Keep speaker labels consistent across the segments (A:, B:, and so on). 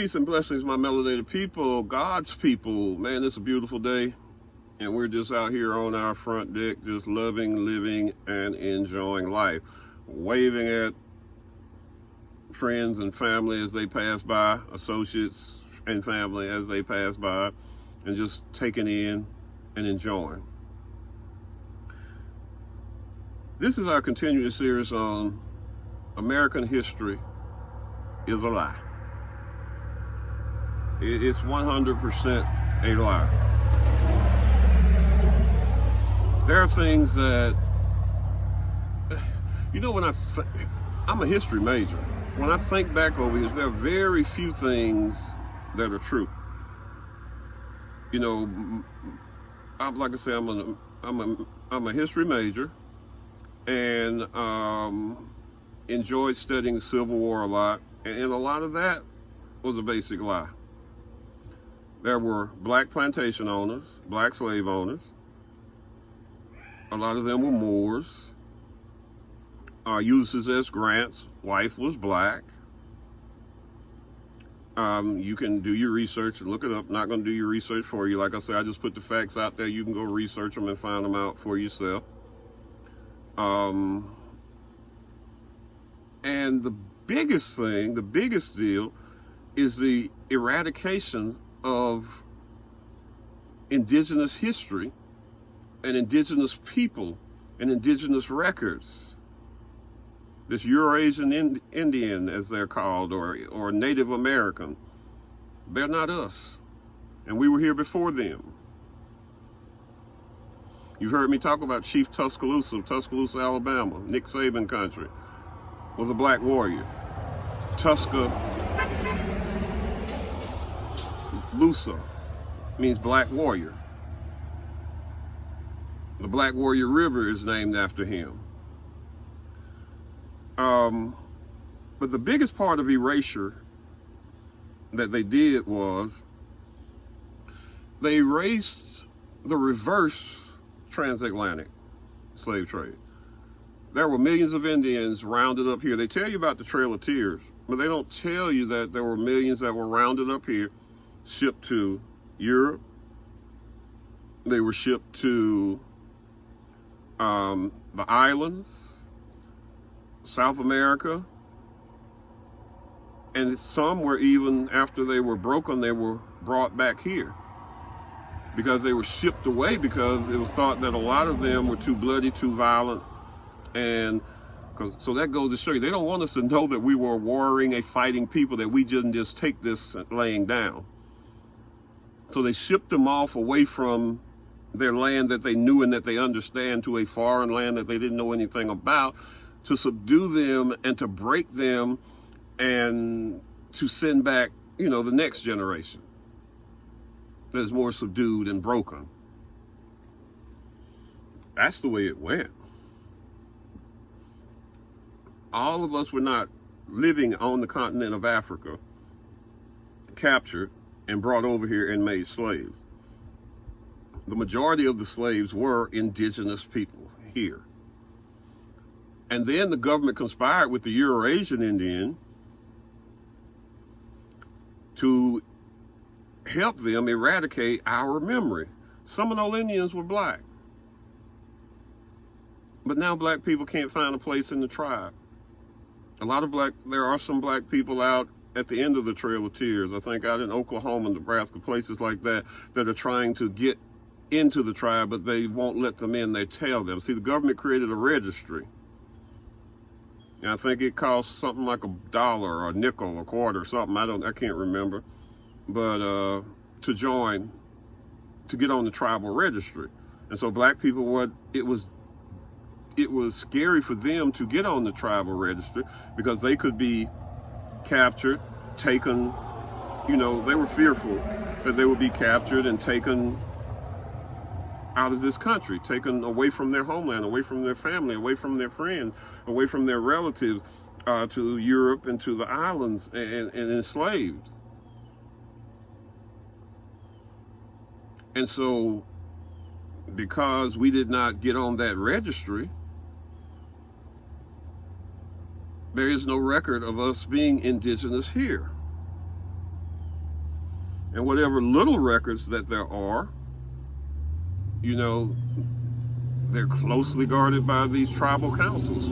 A: Peace and blessings, my melanated people, God's people. Man, it's a beautiful day, and we're just out here on our front deck, just loving, living, and enjoying life. Waving at friends and family as they pass by, associates and family as they pass by, and just taking in and enjoying. This is our continuing series on American history is a lie. It's 100% a lie. There are things that, when I'm a history major. When I think back over this, there are very few things that are true. Like I say, I'm a history major, and enjoyed studying the Civil War a lot, and a lot of that was a basic lie. There were black plantation owners, black slave owners. A lot of them were Moors. Ulysses S. Grant's wife was black. You can do your research and look it up. Not going to do your research for you. Like I said, I just put the facts out there. You can go research them and find them out for yourself. And the biggest thing, the biggest deal, is the eradication of indigenous history and indigenous people and indigenous records. This Eurasian Indian, as they're called, or Native American, they're not us. And we were here before them. You've heard me talk about Chief Tuscaloosa of Tuscaloosa, Alabama, Nick Saban country, was a black warrior. Tuscaloosa means black warrior. The Black Warrior River is named after him. But the biggest part of erasure that they did was they erased the reverse transatlantic slave trade. There were millions of Indians rounded up here. They tell you about the Trail of Tears, but they don't tell you that there were millions that were rounded up here, shipped to Europe. They were shipped to the islands, South America, and some were, even after they were broken, they were brought back here because they were shipped away, because it was thought that a lot of them were too bloody, too violent. And so that goes to show you, they don't want us to know that we were warring, a fighting people, that we didn't just take this laying down. So they shipped them off away from their land that they knew and that they understand, to a foreign land that they didn't know anything about, to subdue them and to break them and to send back, the next generation that is more subdued and broken. That's the way it went. All of us were not living on the continent of Africa, captured and brought over here and made slaves. The majority of the slaves were indigenous people here. And then the government conspired with the Eurasian Indian to help them eradicate our memory. Seminole Indians were black. But now black people can't find a place in the tribe. There are some black people out at the end of the Trail of Tears, I think out in Oklahoma, Nebraska, places like that, that are trying to get into the tribe, but they won't let them in. They tell them. See, the government created a registry. And I think it costs something like $1 or a nickel, a quarter, or something. I can't remember. But to join, to get on the tribal registry. And so black people, it was scary for them to get on the tribal registry, because they could be captured, taken, they were fearful that they would be captured and taken out of this country, taken away from their homeland, away from their family, away from their friends, away from their relatives, to Europe and to the islands, and enslaved. And so, because we did not get on that registry, there is no record of us being indigenous here. And whatever little records that there are, you know, they're closely guarded by these tribal councils.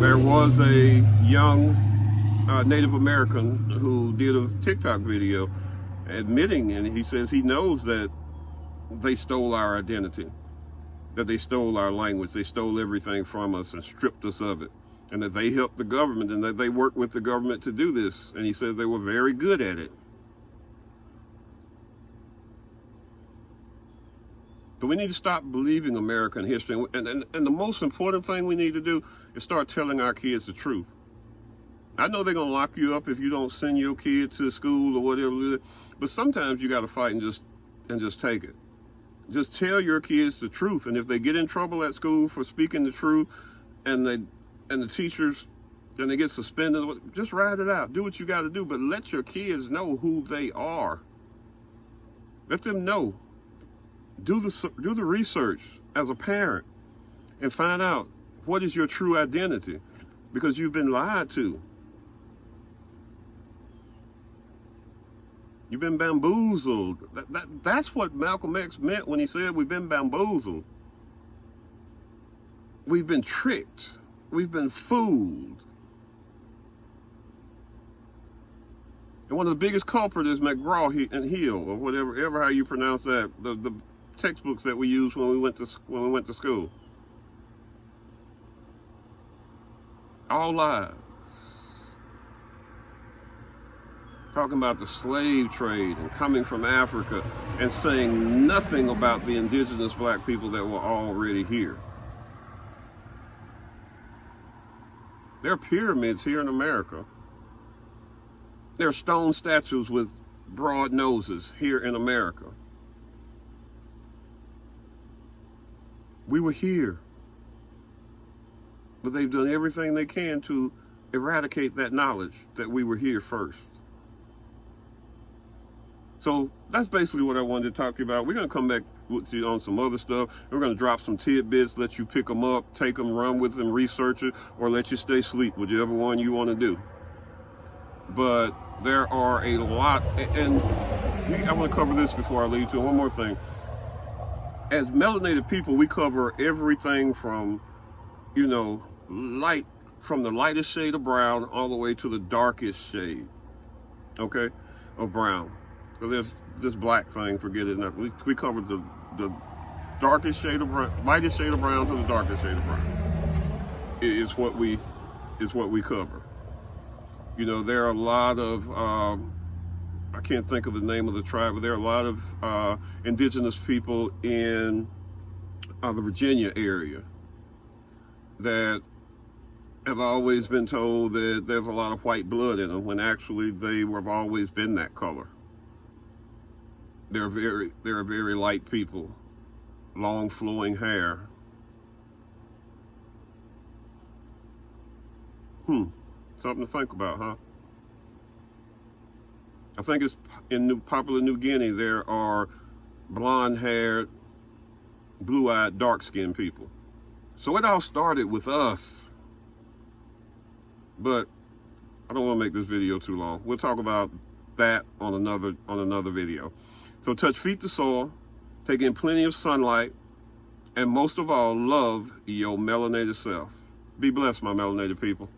A: There was a young Native American who did a TikTok video admitting, and he says he knows that they stole our identity, that they stole our language, they stole everything from us and stripped us of it, and that they helped the government and that they worked with the government to do this. And he says they were very good at it. But we need to stop believing American history. And the most important thing we need to do is start telling our kids the truth. I know they're going to lock you up if you don't send your kid to school or whatever, but sometimes you got to fight and just take it. Just tell your kids the truth. And if they get in trouble at school for speaking the truth, and the teachers, and they get suspended, just ride it out. Do what you got to do, but let your kids know who they are. Let them know. Do the research as a parent and find out what is your true identity, because you've been lied to. You've been bamboozled. That's what Malcolm X meant when he said we've been bamboozled. We've been tricked. We've been fooled. And one of the biggest culprits is McGraw and Hill, or whatever how you pronounce that. The textbooks that we used when we went to school. All lies. Talking about the slave trade and coming from Africa, and saying nothing about the indigenous black people that were already here. There are pyramids here in America. There are stone statues with broad noses here in America. We were here. But they've done everything they can to eradicate that knowledge that we were here first. So that's basically what I wanted to talk to you about. We're going to come back with you on some other stuff. We're going to drop some tidbits, let you pick them up, take them, run with them, research it, or let you stay asleep, whichever one you want to do. But there are a lot, and I want to cover this before I leave to one more thing. As melanated people, we cover everything from, light, from the lightest shade of brown all the way to the darkest shade, okay, of brown. So there's this black thing, forget it. We covered the darkest shade of brown, lightest shade of brown to the darkest shade of brown. Is what we cover. There are a lot of I can't think of the name of the tribe, but there are a lot of indigenous people in the Virginia area that have always been told that there's a lot of white blood in them, when actually they have always been that color. They're very light people, long flowing hair. Something to think about, huh? I think it's in Papua New Guinea, there are blonde-haired, blue-eyed, dark-skinned people. So it all started with us. But I don't want to make this video too long. We'll talk about that on another video. So touch feet to soil, take in plenty of sunlight, and most of all, love your melanated self. Be blessed, my melanated people.